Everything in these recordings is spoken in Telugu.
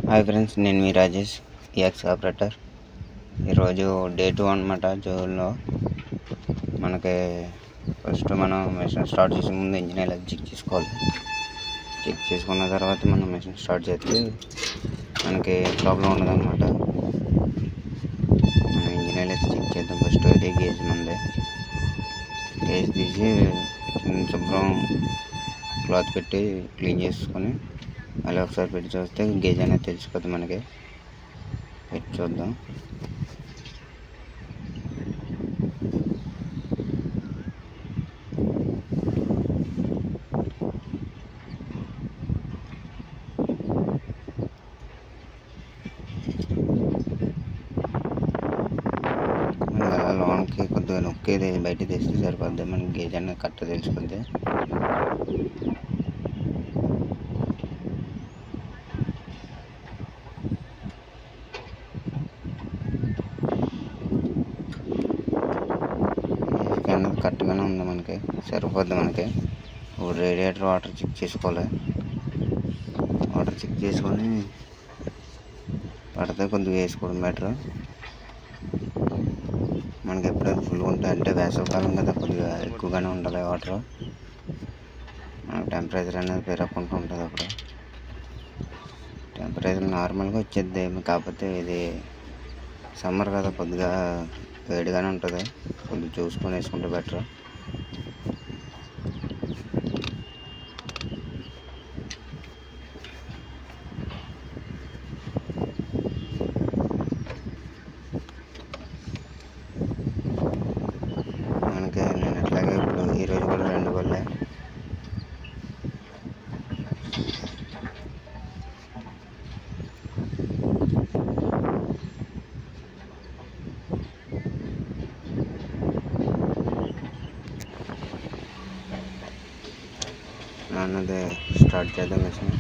హాయ్ ఫ్రెండ్స్, నేను మీ రాజేష్, ఈఎక్స్ ఆపరేటర్. ఈరోజు డే 2 అనమాట. జోన్లో మనకి ఫస్ట్ మనం మెషిన్ స్టార్ట్ చేసే ముందు ఇంజిన్ ఆయిల్ చెక్ చేసుకోవాలి. చెక్ చేసుకున్న తర్వాత మనం మెషిన్ స్టార్ట్ చేస్తే మనకి ప్రాబ్లం ఉండదు అనమాట. మనం ఇంజిన్ ఆయిల్ అయితే చెక్ చేద్దాం. ఫస్ట్ అయితే గేజ్ ముందే గేజ్ తీసి శుభ్రం క్లాత్ పెట్టి క్లీన్ చేసుకొని మళ్ళీ ఒకసారి పెట్టి చూస్తే గేజ్ అనేది తెలిసిపోతుంది. మనకి పెట్టి చూద్దాం. అలా లోన్కి కొద్దిగా నొక్కేది బయట తెస్తే సరిపోద్ది. మనకి గేజ్ అనేది కరెక్ట్గా తెలిసిపోద్ది. అనేది కరెక్ట్గానే ఉంది, మనకి సరిపోద్ది. మనకి ఇప్పుడు రేడియేటర్ వాటర్ చెక్ చేసుకోవాలి. వాటర్ చెక్ చేసుకొని పడితే కొద్దిగా వేసుకోవడం బెటర్. మనకి ఎప్పుడైతే ఫుల్గా ఉంటాయి అంటే వేసవికాలం కదా, కొద్దిగా ఎక్కువగానే ఉండాలి వాటర్. మనకి టెంపరేచర్ అనేది పెరగకుండా ఉంటుంది. అప్పుడు టెంపరేచర్ నార్మల్గా వచ్చేద్ది, కాకపోతే ఇది సమ్మర్ కదా, కొద్దిగా వేడిగానే ఉంటుంది. కొద్దిగా చూసుకొని వేసుకుంటే బెటర్. మనకి నేను ఎట్లాగే ఇప్పుడు ఈరోజు కూడా 2 బళ్ళే. అన్నది స్టార్ట్ చేద్దాం మెషిన్.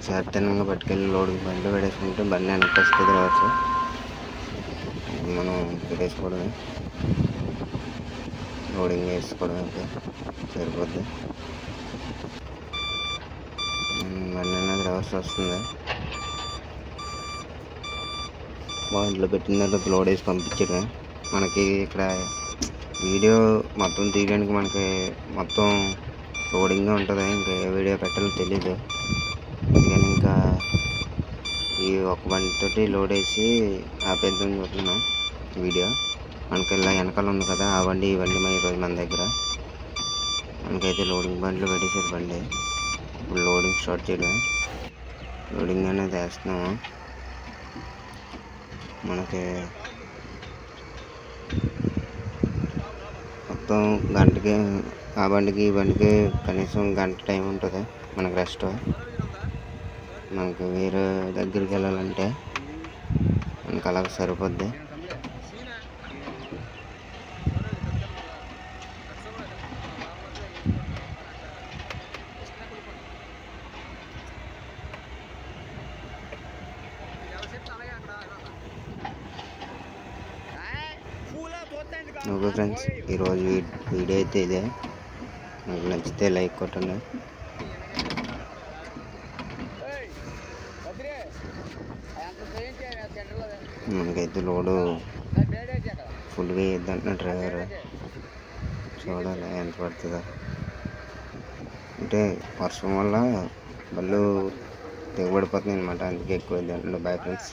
సర్తనంగా పట్టుకెళ్ళి లోడింగ్ బండిలో పెట్టేసుకుంటే బండి వెనక్కి వస్తుంది రావచ్చు. మనం పెట్టేసుకోవడమే, లోడింగ్ వేసుకోవడం అయితే సరిపోద్ది. బండి అనేది రివర్స్ వస్తుంది. ఇంట్లో పెట్టిన తర్వాత లోడ్ వేసి పంపించడమే. మనకి ఇక్కడ వీడియో మొత్తం తీయడానికి మనకి మొత్తం లోడింగ్గా ఉంటుంది. ఇంకా ఏ వీడియో పెట్టాలో తెలీదు. అందుకని ఇంకా ఈ ఒక బండితోటి లోడ్ వేసి ఆపేద్దాం చూస్తున్నాం వీడియో. మనకి ఇలా వెనకాల ఉంది కదా, ఆ బండి ఈ బండి ఈరోజు మన దగ్గర. మనకైతే లోడింగ్ బండిలో పెట్టేసారు బండి. ఇప్పుడు లోడింగ్ స్టార్ట్ చేయడం. లోడింగ్ అనేది వేస్తున్నాము. మనకి మొత్తం గంటకి ఆ బండికి ఈ బండికి కనీసం గంట టైం ఉంటుంది మనకు రెస్ట్. మనకి వేరే దగ్గరికి వెళ్ళాలంటే మనకు అలాగ సరిపోద్ది. ఓకే ఫ్రెండ్స్, ఈరోజు వీడియో అయితే ఇదే. మీకు నచ్చితే లైక్ కొట్టండి. మనకైతే లోడు ఫుల్గా వేయద్దంటున్న డ్రైవర్. చూడాలి ఎంత పడుతుందో. అంటే వర్షం వల్ల బళ్ళు తెగబడిపోతున్నాయి అనమాట, అందుకే ఎక్కువ వేద్దంటున్నాడు. Bye friends.